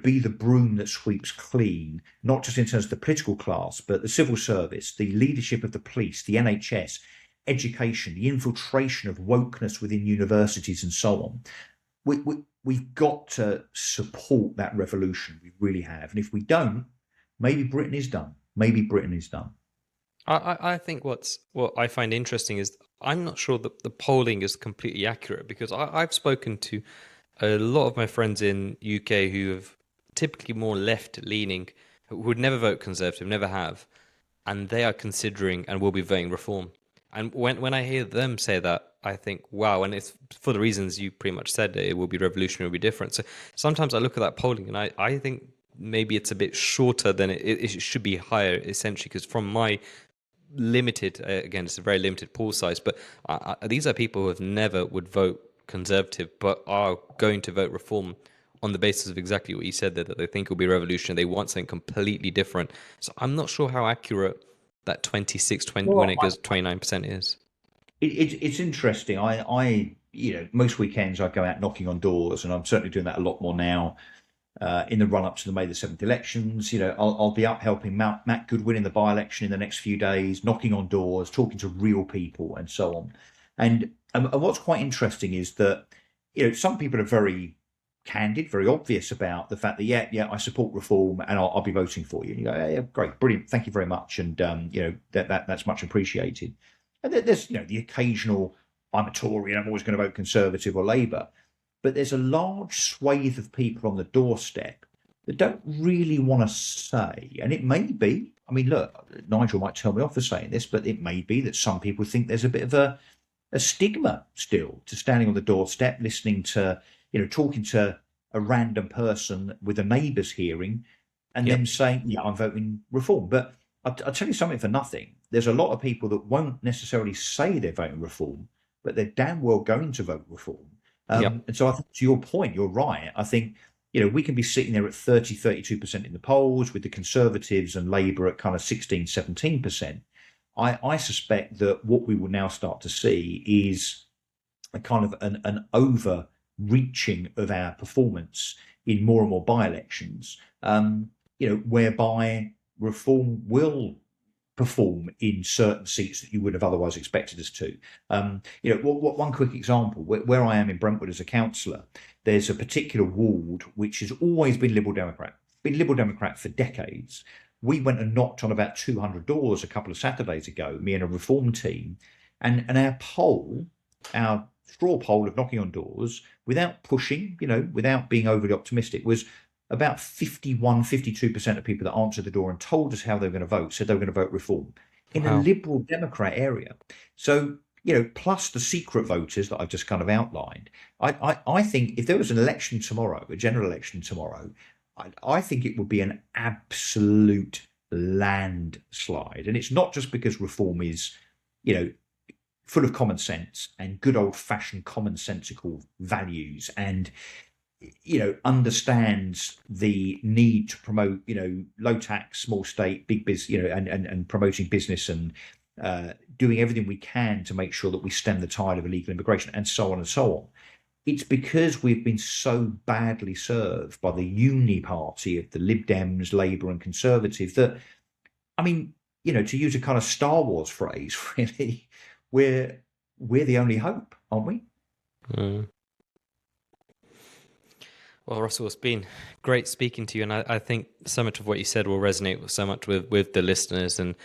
be the broom that sweeps clean, not just in terms of the political class, but the civil service, the leadership of the police, the NHS, education, the infiltration of wokeness within universities and so on. We've got to support that revolution. We really have. And if we don't, maybe Britain is done. Maybe Britain is done. I think what I find interesting is I'm not sure that the polling is completely accurate, because I've spoken to a lot of my friends in UK who have typically more left-leaning, who would never vote Conservative, never have, and they are considering and will be voting Reform. And when I hear them say that, I think, wow, and it's for the reasons you pretty much said, it will be revolutionary, it will be different. So sometimes I look at that polling and I think maybe it's a bit shorter than it should be higher, essentially, because from my limited, again, it's a very limited pool size, but these are people who have never would vote Conservative, but are going to vote Reform on the basis of exactly what you said there, that they think will be revolution. They want something completely different. So I'm not sure how accurate that 26, 20 when Well, it goes 29% is. it's interesting. Most weekends I go out knocking on doors, and I'm certainly doing that a lot more now. In the run up to the May the 7th elections, I'll be up helping Matt Goodwin in the by election in the next few days, knocking on doors, talking to real people, and so on. And what's quite interesting is that some people are very candid, very obvious about the fact that yeah, I support reform and I'll be voting for you. And you go, yeah, great, brilliant, thank you very much, and that's much appreciated. And there's the occasional, I'm a Tory and I'm always going to vote Conservative or Labour, but there's a large swathe of people on the doorstep that don't really want to say, and it may be. I mean, look, Nigel might tell me off for saying this, but it may be that some people think there's a bit of a stigma still to standing on the doorstep, listening to, talking to a random person with a neighbour's hearing and Yep. them saying, yeah, I'm voting reform. But I'll tell you something for nothing. There's a lot of people that won't necessarily say they're voting reform, but they're damn well going to vote reform. Yep. And so I think to your point, you're right. I think, we can be sitting there at 32% in the polls with the Conservatives and Labour at kind of 16, 17%. I suspect that what we will now start to see is a kind of an overreaching of our performance in more and more by-elections, whereby reform will perform in certain seats that you would have otherwise expected us to. One quick example, where I am in Brentwood as a councillor, there's a particular ward which has always been Liberal Democrat for decades. We went and knocked on about 200 doors a couple of Saturdays ago, me and a reform team, and our straw poll of knocking on doors, without pushing, without being overly optimistic, was about 51, 52% of people that answered the door and told us how they were going to vote said they were going to vote reform in a Wow. Liberal Democrat area. So, plus the secret voters that I've just kind of outlined, I think if there was an election tomorrow, a general election tomorrow, I think it would be an absolute landslide. And it's not just because reform is, full of common sense and good old fashioned commonsensical values and, understands the need to promote, low tax, small state, big business, and promoting business and doing everything we can to make sure that we stem the tide of illegal immigration and so on and so on. It's because we've been so badly served by the uni party of the Lib Dems, Labour, and Conservative that, I mean, to use a kind of Star Wars phrase, really, we're the only hope, aren't we? Mm. Well, Russell, it's been great speaking to you, and I think so much of what you said will resonate so much with the listeners. And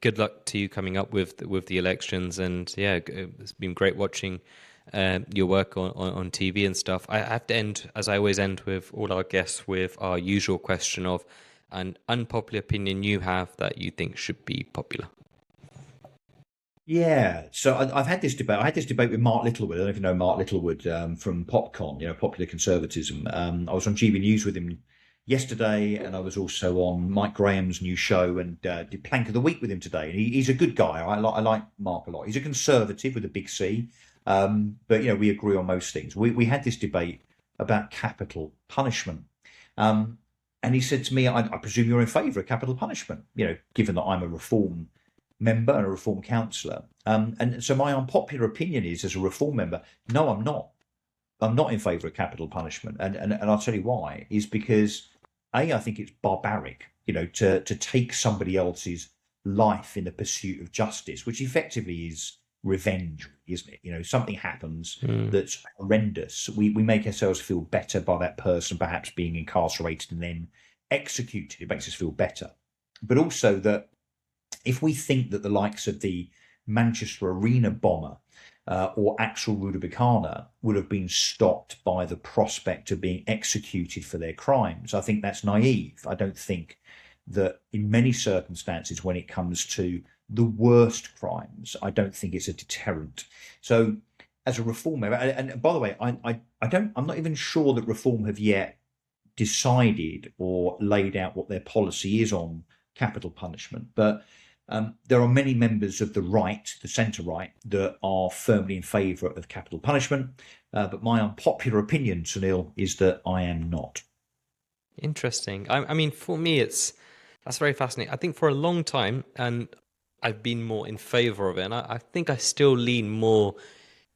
good luck to you coming up with the elections. And yeah, it's been great watching your work on TV and stuff. I have to end, as I always end with all our guests, with our usual question of an unpopular opinion you have that you think should be popular. Yeah, so I've had this debate. I had this debate with Mark Littlewood. I don't know if you know Mark Littlewood from PopCon, Popular Conservatism. I was on GB News with him yesterday, and I was also on Mike Graham's new show and did Plank of the Week with him today. And he's a good guy. I like Mark a lot. He's a conservative with a big C, but we agree on most things. We had this debate about capital punishment. And he said to me, I presume you're in favour of capital punishment, given that I'm a reform member and a reform councillor. And so my unpopular opinion is, as a reform member, no, I'm not. I'm not in favour of capital punishment. And I'll tell you why, is because, I think it's barbaric, to take somebody else's life in the pursuit of justice, which effectively is revenge, isn't it? Something happens that's horrendous. We make ourselves feel better by that person perhaps being incarcerated and then executed. It makes us feel better. But also that if we think that the likes of the Manchester Arena bomber or Axel Rudabikana would have been stopped by the prospect of being executed for their crimes, I think that's naive. I don't think that in many circumstances, when it comes to the worst crimes, I don't think it's a deterrent. So, as a reformer, and by the way, I'm not even sure that Reform have yet decided or laid out what their policy is on capital punishment. But there are many members of the right, the centre right, that are firmly in favour of capital punishment. But my unpopular opinion, Sunil, is that I am not. Interesting. I mean, for me, that's very fascinating. I think for a long time, and I've been more in favor of it, and I think I still lean more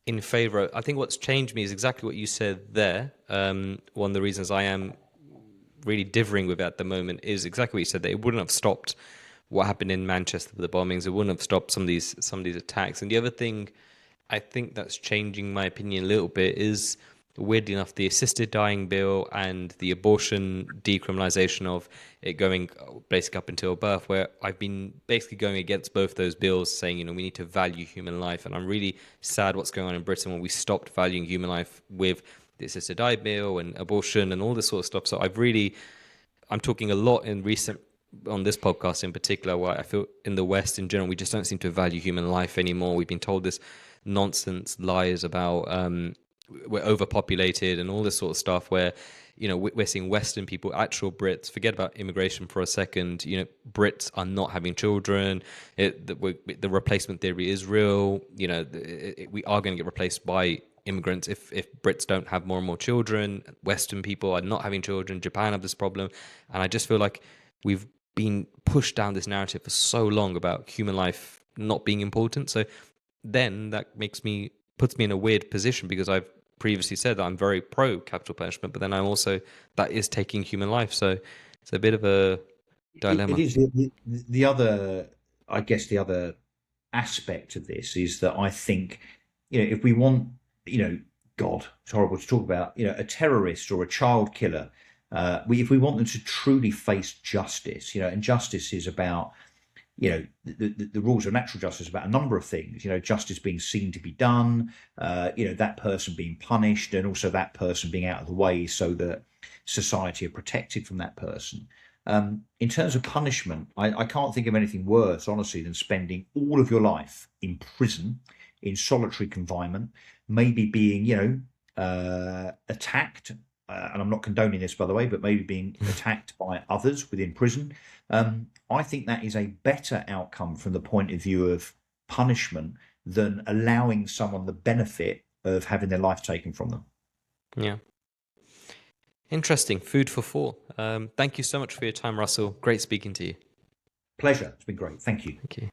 in favor. I think what's changed me is exactly what you said there. One of the reasons I am really differing with it at the moment is exactly what you said, that it wouldn't have stopped what happened in Manchester with the bombings. It wouldn't have stopped some of these attacks. And the other thing I think that's changing my opinion a little bit is, weirdly enough, the assisted dying bill and the abortion decriminalization of it going basically up until birth, where I've been basically going against both those bills, saying, we need to value human life. And I'm really sad what's going on in Britain when we stopped valuing human life with the assisted die bill and abortion and all this sort of stuff. So I'm talking a lot in recent on this podcast in particular, where I feel in the West in general, we just don't seem to value human life anymore. We've been told this nonsense lies about we're overpopulated and all this sort of stuff, where we're seeing Western people, actual Brits, forget about immigration for a second, Brits are not having children. The replacement theory is real. We are going to get replaced by immigrants if Brits don't have more and more children. Western people are not having children. Japan have this problem, and I just feel like we've been pushed down this narrative for so long about human life not being important. So then that puts me in a weird position, because I've previously said that I'm very pro capital punishment, but then I'm also, that is taking human life. So it's a bit of a It dilemma. is the other, I guess, the other aspect of this is that I think, if we want, God, it's horrible to talk about, a terrorist or a child killer, if we want them to truly face justice, and justice is about, the rules of natural justice about a number of things, justice being seen to be done, that person being punished, and also that person being out of the way so that society are protected from that person. In terms of punishment, I can't think of anything worse, honestly, than spending all of your life in prison, in solitary confinement, maybe being, attacked. And I'm not condoning this, by the way, but maybe being attacked by others within prison. I think that is a better outcome from the point of view of punishment than allowing someone the benefit of having their life taken from them. Yeah. Interesting. Food for thought. Thank you so much for your time, Russell. Great speaking to you. Pleasure. It's been great. Thank you. Thank you.